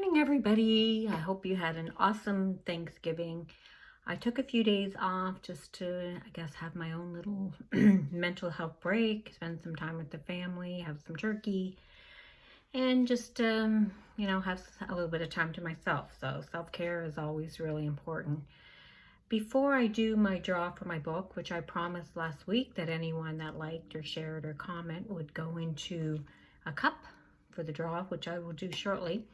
morning, everybody. I hope you had an awesome Thanksgiving. I took a few days off just to, I guess, have my own little mental health break, spend some time with the family, have some turkey, and just, have a little bit of time to myself. So self-care is always really important. Before I do my draw for my book, which I promised last week that anyone that liked or shared or comment would go into a cup for the draw, which I will do shortly.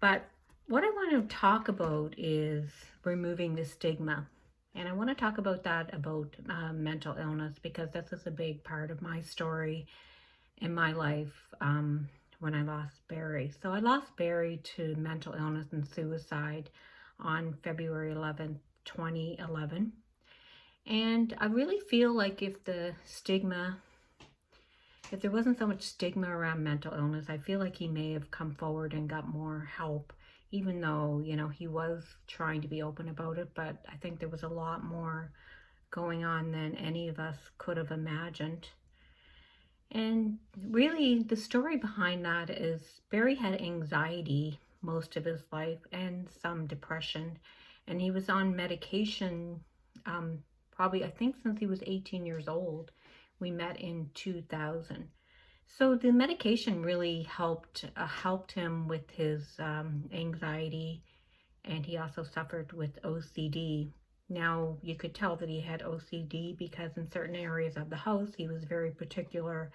But what I want to talk about is removing the stigma. And I want to talk about that, about mental illness, because this is a big part of my story in my life when I lost Barry. So I lost Barry to mental illness and suicide on February 11th, 2011. And I really feel like if there wasn't so much stigma around mental illness, I feel like he may have come forward and got more help, even though, he was trying to be open about it. But I think there was a lot more going on than any of us could have imagined. And really, the story behind that is Barry had anxiety most of his life and some depression. And he was on medication probably, I think, since he was 18 years old. We met in 2000. So the medication really helped him with his anxiety, and he also suffered with OCD. Now, you could tell that he had OCD because in certain areas of the house, he was very particular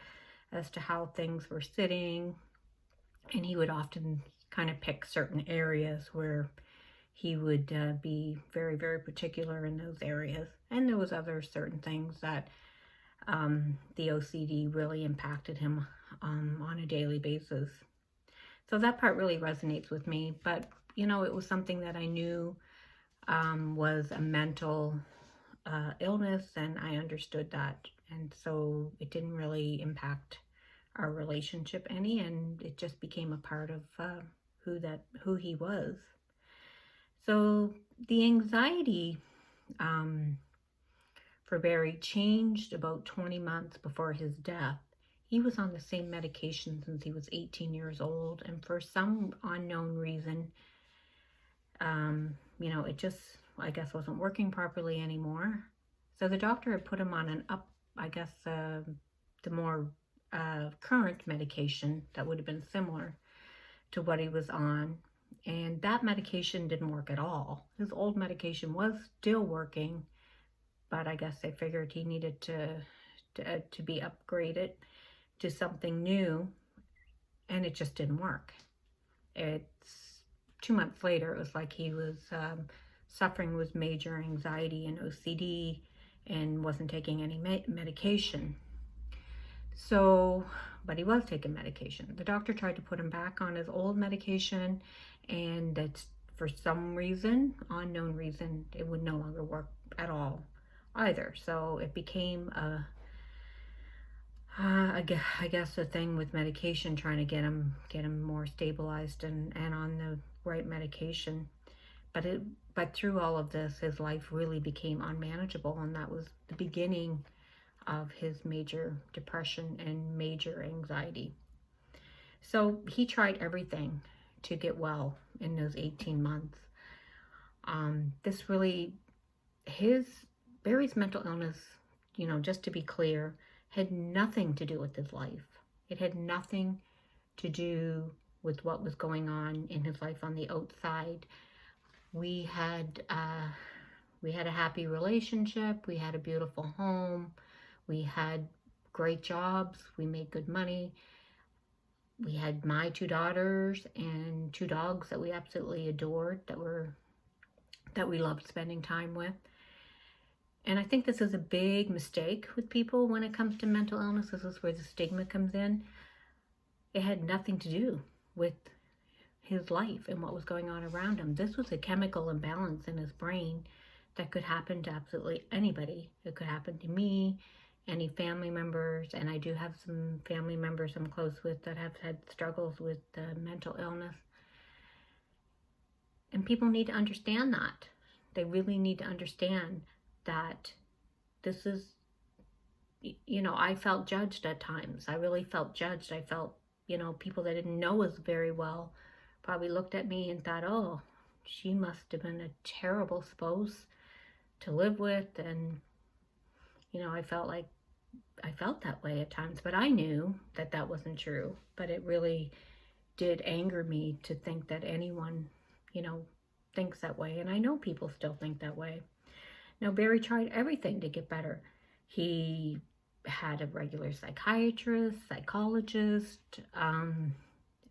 as to how things were sitting, and he would often kind of pick certain areas where he would be very, very particular in those areas. And there was other certain things that the OCD really impacted him on a daily basis. So that part really resonates with me. But, it was something that I knew was a mental illness, and I understood that. And so it didn't really impact our relationship any, and it just became a part of who he was. So the anxiety for Barry changed about 20 months before his death. He was on the same medication since he was 18 years old, and for some unknown reason, it just, I guess, wasn't working properly anymore. So the doctor had put him on the more current medication that would have been similar to what he was on. And that medication didn't work at all. His old medication was still working, but I guess they figured he needed to be upgraded to something new, and it just didn't work. It's 2 months later, it was like he was suffering with major anxiety and OCD and wasn't taking any medication. So, but he was taking medication. The doctor tried to put him back on his old medication, and that's for some reason, unknown reason, it would no longer work at all either. So it became I guess a thing with medication, trying to get him more stabilized and on the right medication. But through all of this, his life really became unmanageable, and that was the beginning of his major depression and major anxiety. So he tried everything to get well in those 18 months. This really, Barry's mental illness, just to be clear, had nothing to do with his life. It had nothing to do with what was going on in his life on the outside. We had a happy relationship. We had a beautiful home. We had great jobs. We made good money. We had my 2 daughters and 2 dogs that we absolutely adored, that we loved spending time with. And I think this is a big mistake with people when it comes to mental illness. This is where the stigma comes in. It had nothing to do with his life and what was going on around him. This was a chemical imbalance in his brain that could happen to absolutely anybody. It could happen to me, any family members, and I do have some family members I'm close with that have had struggles with mental illness. And people need to understand that. They really need to understand that this is, I felt judged at times. I really felt judged. I felt, people that didn't know us very well probably looked at me and thought, oh, she must have been a terrible spouse to live with. And, I felt that way at times, but I knew that that wasn't true. But it really did anger me to think that anyone, you know, thinks that way. And I know people still think that way. Now, Barry tried everything to get better. He had a regular psychiatrist, psychologist.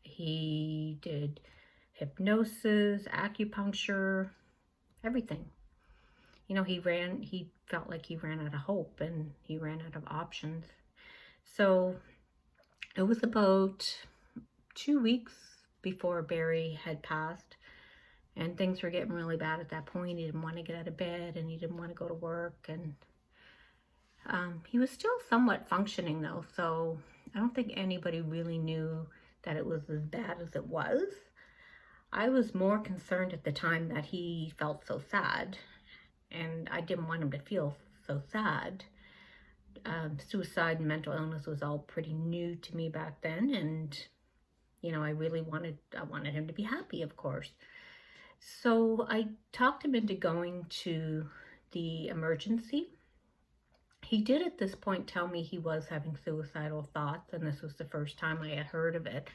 He did hypnosis, acupuncture, everything. He felt like he ran out of hope and he ran out of options. So it was about 2 weeks before Barry had passed, and things were getting really bad at that point. He didn't want to get out of bed and he didn't want to go to work. And he was still somewhat functioning though, so I don't think anybody really knew that it was as bad as it was. I was more concerned at the time that he felt so sad, and I didn't want him to feel so sad. Suicide and mental illness was all pretty new to me back then, and I wanted him to be happy, of course. So I talked him into going to the emergency. He did at this point tell me he was having suicidal thoughts, and this was the first time I had heard of it.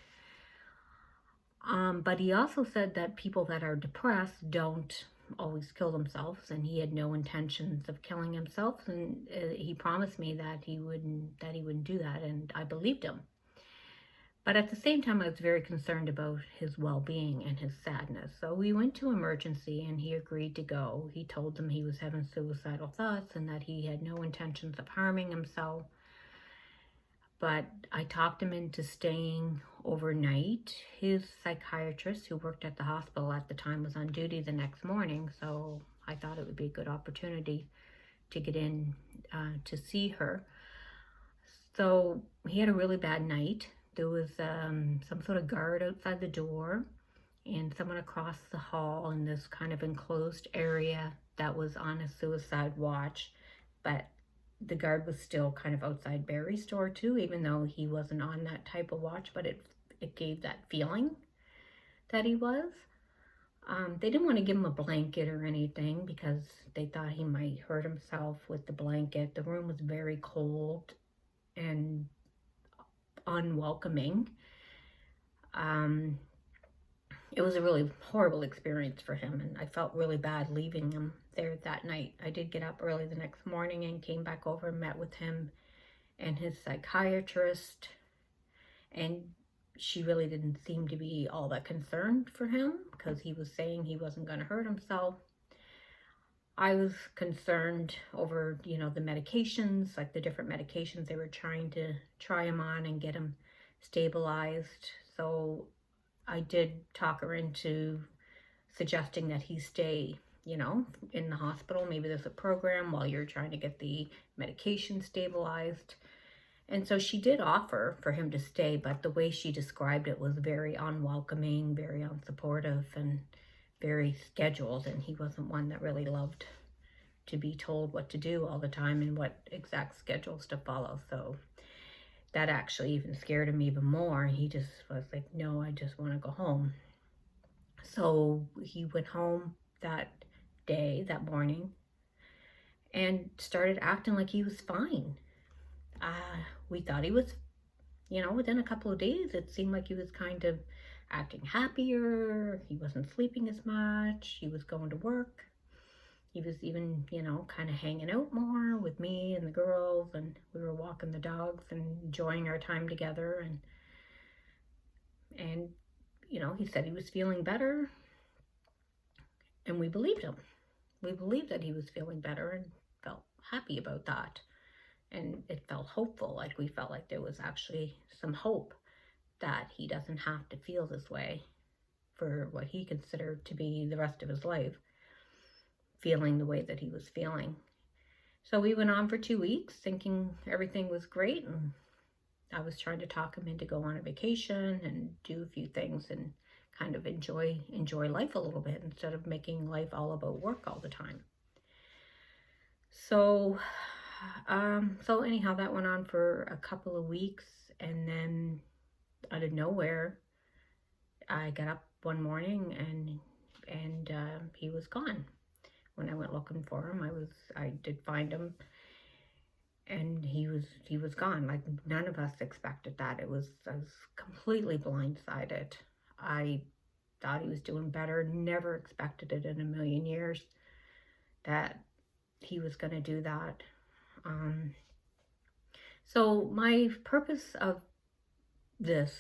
But he also said that people that are depressed don't always kill themselves, and he had no intentions of killing himself, and he promised me that he wouldn't do that, and I believed him. But at the same time, I was very concerned about his well-being and his sadness. So we went to emergency and he agreed to go. He told them he was having suicidal thoughts and that he had no intentions of harming himself. But I talked him into staying overnight. His psychiatrist, who worked at the hospital at the time, was on duty the next morning. So I thought it would be a good opportunity to get in to see her. So he had a really bad night. There was some sort of guard outside the door and someone across the hall in this kind of enclosed area that was on a suicide watch. But the guard was still kind of outside Barry's door too, even though he wasn't on that type of watch, but it gave that feeling that he was. They didn't want to give him a blanket or anything because they thought he might hurt himself with the blanket. The room was very cold and unwelcoming. It was a really horrible experience for him, and I felt really bad leaving him there that night. I did get up early the next morning and came back over and met with him and his psychiatrist, and she really didn't seem to be all that concerned for him because he was saying he wasn't going to hurt himself. I was concerned over, the medications, like the different medications they were trying to try him on and get him stabilized. So I did talk her into suggesting that he stay, in the hospital. Maybe there's a program while you're trying to get the medication stabilized. And so she did offer for him to stay, but the way she described it was very unwelcoming, very unsupportive, and very scheduled, and he wasn't one that really loved to be told what to do all the time and what exact schedules to follow. So that actually even scared him even more. He just was like, no, I just want to go home. So he went home that morning, and started acting like he was fine. We thought he was, within a couple of days, it seemed like he was kind of acting happier. He wasn't sleeping as much. He was going to work. He was even, kind of hanging out more with me and the girls, and we were walking the dogs and enjoying our time together. And he said he was feeling better, and we believed him. We believed that he was feeling better and felt happy about that. And it felt hopeful, like we felt like there was actually some hope that he doesn't have to feel this way for what he considered to be the rest of his life, feeling the way that he was feeling. So we went on for 2 weeks thinking everything was great, and I was trying to talk him into go on a vacation and do a few things and kind of enjoy life a little bit instead of making life all about work all the time. So anyhow, that went on for a couple of weeks, and then out of nowhere, I got up one morning, and he was gone. When I went looking for him, I did find him, and he was gone. Like, none of us expected that. I was completely blindsided. I thought he was doing better. Never expected it in a million years that he was going to do that. So my purpose of this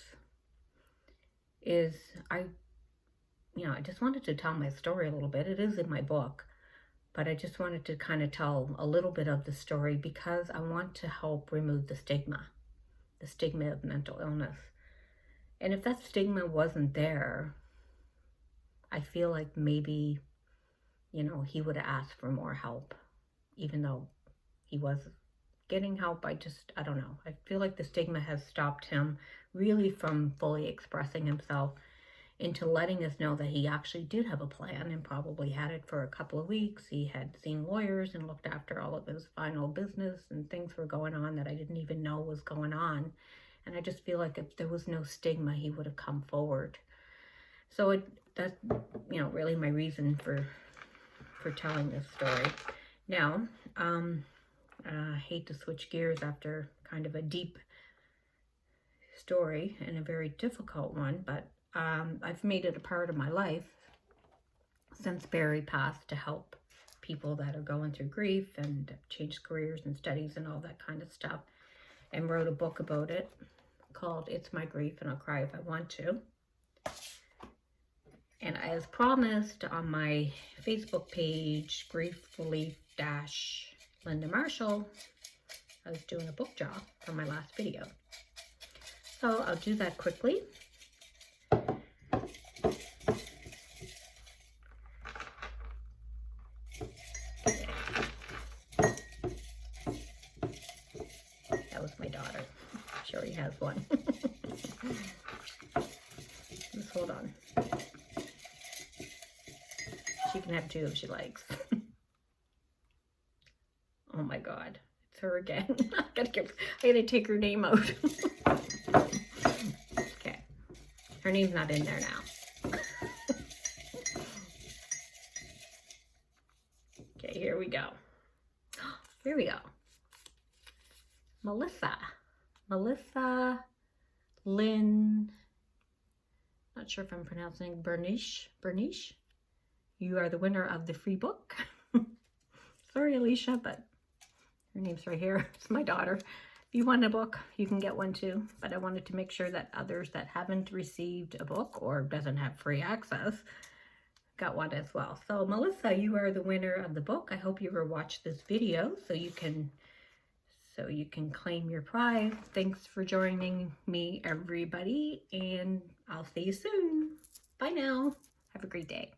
is I just wanted to tell my story a little bit. It is in my book, but I just wanted to kind of tell a little bit of the story because I want to help remove the stigma of mental illness. And if that stigma wasn't there, I feel like maybe, he would have asked for more help, even though he was getting help. I don't know. I feel like the stigma has stopped him really from fully expressing himself into letting us know that he actually did have a plan and probably had it for a couple of weeks. He had seen lawyers and looked after all of his final business, and things were going on that I didn't even know was going on. And I just feel like if there was no stigma, he would have come forward. So that's really my reason for telling this story. Now, I hate to switch gears after kind of a deep story and a very difficult one, but I've made it a part of my life since Barry passed to help people that are going through grief, and changed careers and studies and all that kind of stuff, and wrote a book about it called It's My Grief and I'll Cry If I Want to. And as promised on my Facebook page, Grief Relief Linda Marshall, I was doing a book job for my last video. So I'll do that quickly. That was my daughter. She already has one. Just hold on. She can have two if she likes. Oh my God, it's her again. I gotta take her name out. Okay, her name's not in there now. Okay, here we go. Here we go. Melissa Lynn, not sure if I'm pronouncing Bernice. You are the winner of the free book. Sorry, Alicia, but her name's right here. It's my daughter. If you want a book, you can get one too. But I wanted to make sure that others that haven't received a book or doesn't have free access got one as well. So Melissa, you are the winner of the book. I hope you ever watch this video so you can claim your prize. Thanks for joining me, everybody, and I'll see you soon. Bye now. Have a great day.